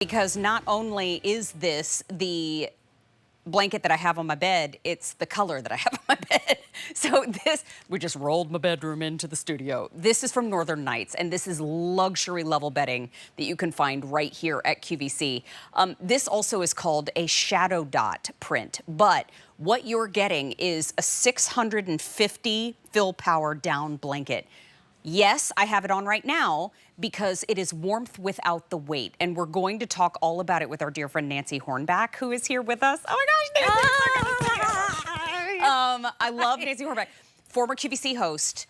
Because not only is this the blanket that I have on my bed, it's the color that I have on my bed. So we just rolled my bedroom into the studio. This is from Northern Nights, and this is luxury level bedding that you can find right here at QVC. This also is called a shadow dot print, but what you're getting is a 650 fill power down blanket. Yes, I have it on right now because it is warmth without the weight. And we're going to talk all about it with our dear friend Nancy Hornback, who is here with us. Oh my gosh, Nancy! I love Nancy Hornback, former QVC host,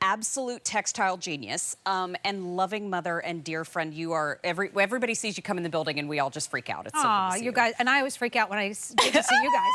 absolute textile genius, and loving mother and dear friend. You are, everybody sees you come in the building and we all just freak out. It's so good to see you guys, and I always freak out when I get to see you guys.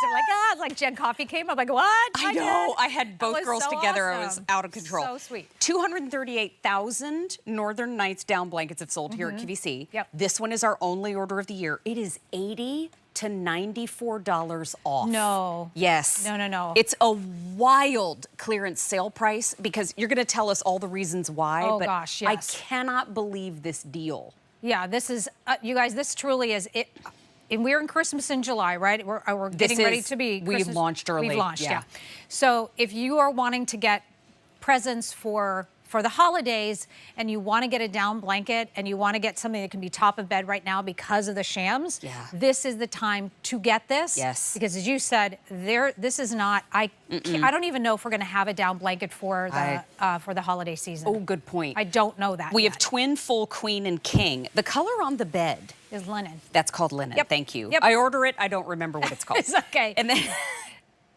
I'm like, it's like Jen Coffee came. I'm like, what? I know. I had both girls so together. Awesome. I was out of control. So sweet. 238,000 Northern Nights down blankets have sold here at QVC. Yep. This one is our only order of the year. It is $80 to $94 off. No. Yes. No. It's a wild clearance sale price because you're going to tell us all the reasons why. Oh but gosh, yes. I cannot believe this deal. Yeah, this is, you guys, this truly is it. And we're in Christmas in July, right? We're getting ready to be Christmas. We've launched early. We've launched, yeah. So if you are wanting to get presents for the holidays and you want to get a down blanket and you want to get something that can be top of bed right now because of the Shams, this is the time to get this. Yes. Because as you said, this is not, I don't even know if we're going to have a down blanket for the holiday season. Oh, good point. I don't know that We yet. have twin, full, queen, and king. The color on the bed is linen. That's called linen. Yep. Thank you. Yep. I order it. I don't remember what it's called. It's okay. And then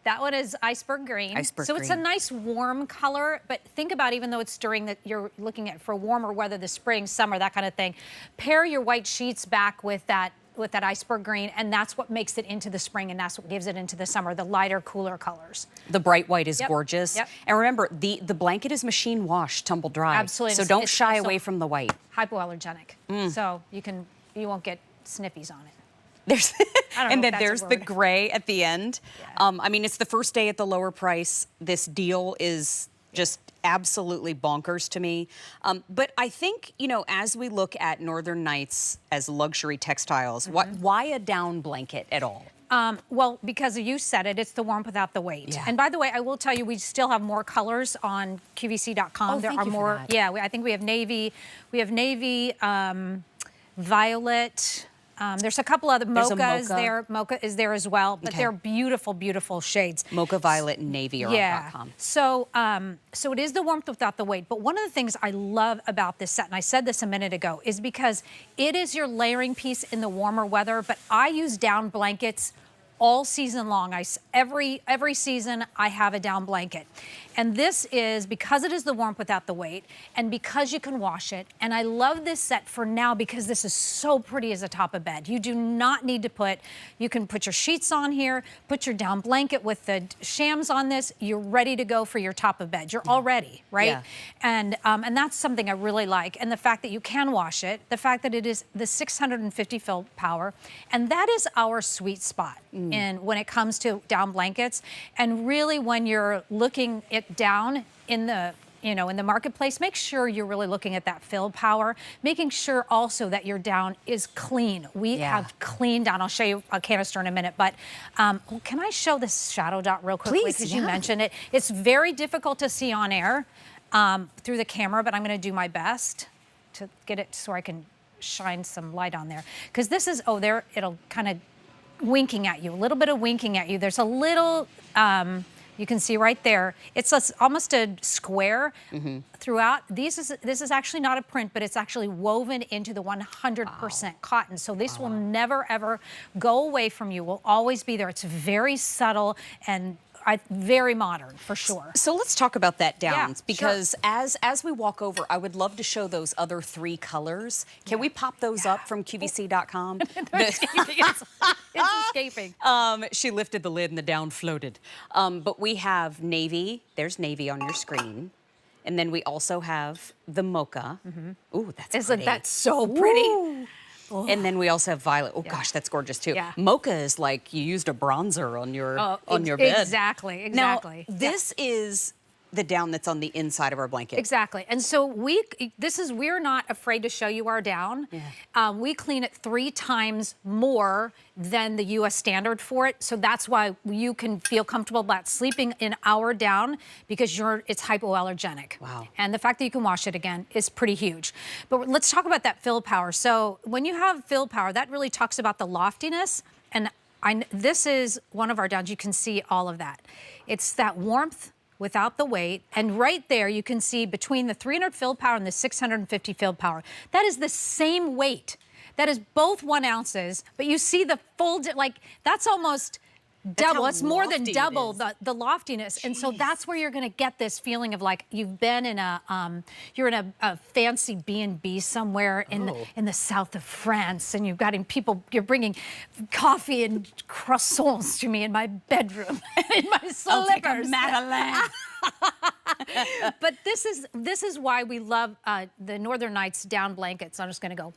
that one is iceberg green. So it's a nice warm color, but think about, even though it's during that you're looking at for warmer weather, the spring, summer, that kind of thing, pair your white sheets back with that iceberg green, and that's what makes it into the spring, and that's what gives it into the summer, the lighter, cooler colors. The bright white is gorgeous. Yep. And remember, the blanket is machine washed, tumble dry. Absolutely. So don't shy away from the white. Hypoallergenic. So you won't get sniffies on it. There's and then there's the word. gray at the end. Yeah. I mean, it's the first day at the lower price. This deal is just absolutely bonkers to me. But I think, you know, as we look at Northern Nights as luxury textiles, why a down blanket at all? Well, because you said it, it's the warmth without the weight. Yeah. And by the way, I will tell you, we still have more colors on QVC.com. Oh, there thank are you more. for that. Yeah, I think we have navy, violet. There's a couple other mochas there. Mocha is there as well, but they're beautiful, beautiful shades. Mocha, violet, and navy are on .com. So, so it is the warmth without the weight. But one of the things I love about this set, and I said this a minute ago, is because it is your layering piece in the warmer weather. But I use down blankets all season long. Every season I have a down blanket. And this is because it is the warmth without the weight, and because you can wash it. And I love this set for now because this is so pretty as a top of bed. You do not need to you can put your sheets on here, put your down blanket with the Shams on this. You're ready to go for your top of bed. You're all ready, right? Yeah. And that's something I really like. And the fact that you can wash it, the fact that it is the 650 fill power, and that is our sweet spot when it comes to down blankets. And really, when you're looking it down in the in the marketplace, make sure you're really looking at that fill power, making sure also that your down is clean. We have clean down. I'll show you a canister in a minute, but can I show this shadow dot real quickly? Please, because you mentioned it. It's very difficult to see on air through the camera, but I'm going to do my best to get it so I can shine some light on there. Because this is, there, it'll kind of winking at you, a little bit of winking at you. There's a little, you can see right there, it's almost a square throughout. This is actually not a print, but it's actually woven into the 100% cotton. So this will never, ever go away from you, will always be there. It's very subtle and very modern, for sure. So let's talk about that downs, because as we walk over, I would love to show those other 3 colors. Can we pop those up from QVC.com? It's escaping. She lifted the lid and the down floated. But we have navy. There's navy on your screen. And then we also have the mocha. Ooh, that's Isn't pretty. that so pretty? Ooh. And then we also have violet. Oh gosh, that's gorgeous too. Yeah. Mocha is like you used a bronzer on your bed. Exactly. Now, this is the down that's on the inside of our blanket. Exactly. And so we're not afraid to show you our down. Yeah. We clean it 3 times more than the US standard for it. So that's why you can feel comfortable about sleeping in our down, because it's hypoallergenic. Wow. And the fact that you can wash it again is pretty huge. But let's talk about that fill power. So when you have fill power, that really talks about the loftiness. And this is one of our downs. You can see all of that. It's that warmth without the weight, and right there you can see between the 300 fill power and the 650 fill power, that is the same weight. That is both 1 ounces, but you see the full, like that's almost double. It's more than double the loftiness. Jeez. And so that's where you're gonna get this feeling of like you've been in you're in a fancy B&B somewhere in the south of France, and you've got you're bringing coffee and croissants to me in my bedroom, in my slippers. I'll take a Madeleine. But this is why we love the Northern Nights down blankets. I'm just gonna go.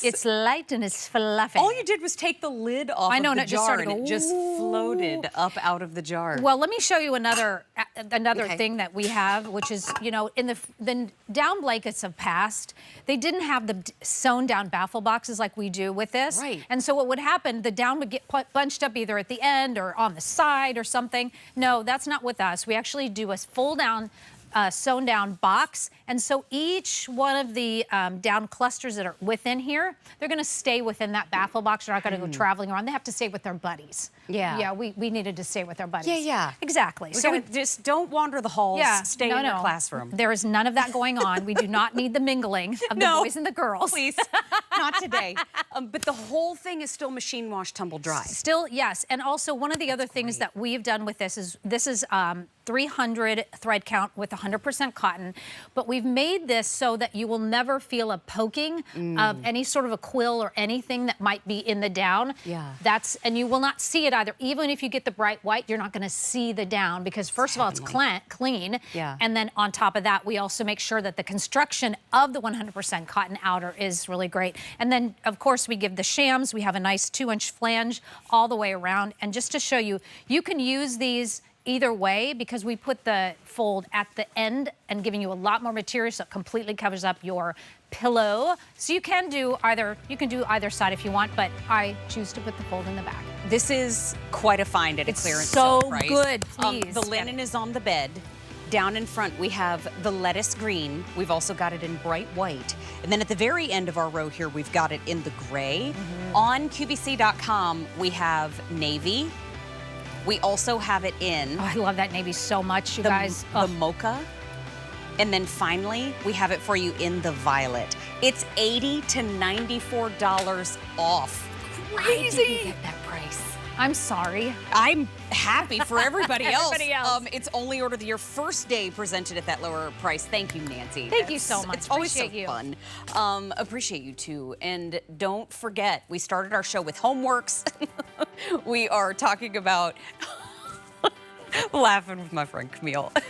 It's light and it's fluffy. All you did was take the lid off of the jar, and it just floated up out of the jar. Well, let me show you another thing that we have, which is, you know, in the down blankets of past, they didn't have the sewn down baffle boxes like we do with this. Right. And so what would happen, the down would get bunched up either at the end or on the side or something. No, that's not with us. We actually do a full down sewn down box, and so each one of the down clusters that are within here, they're going to stay within that baffle box. They're not going to go traveling around. They have to stay with their buddies. Yeah. We needed to stay with our buddies. Yeah. Exactly. So just don't wander the halls. Stay in your classroom. There is none of that going on. We do not need the mingling of the boys and the girls. Please, not today. But the whole thing is still machine wash, tumble dry. Still, yes. And also one of the other things that we've done with this is 300 thread count with 100% cotton, but we've made this so that you will never feel a poking of any sort of a quill or anything that might be in the down. Yeah. And you will not see it either. Even if you get the bright white, you're not going to see the down, because first of all, it's clean. Yeah. And then on top of that, we also make sure that the construction of the 100% cotton outer is really great. And then of course we give the shams. We have a nice 2-inch flange all the way around. And just to show you, you can use these either way, because we put the fold at the end and giving you a lot more material, so it completely covers up your pillow. So you can do either side if you want, but I choose to put the fold in the back. This is quite a find at a clearance so sale price. good, please. The linen is on the bed. Down in front, we have the lettuce green. We've also got it in bright white. And then at the very end of our row here, we've got it in the gray. On QVC.com, we have navy. We also have it in... Oh, I love that navy so much, you guys. The mocha. And then finally, we have it for you in the violet. It's $80 to $94 off. Crazy! Why did you get that price? I'm sorry. I'm happy for everybody else. Everybody else. It's only order of the year, first day presented at that lower price. Thank you, Nancy. Thank you so much. It's always so Appreciate you. fun. Appreciate you too. And don't forget, we started our show with homeworks. We are talking about laughing with my friend Camille.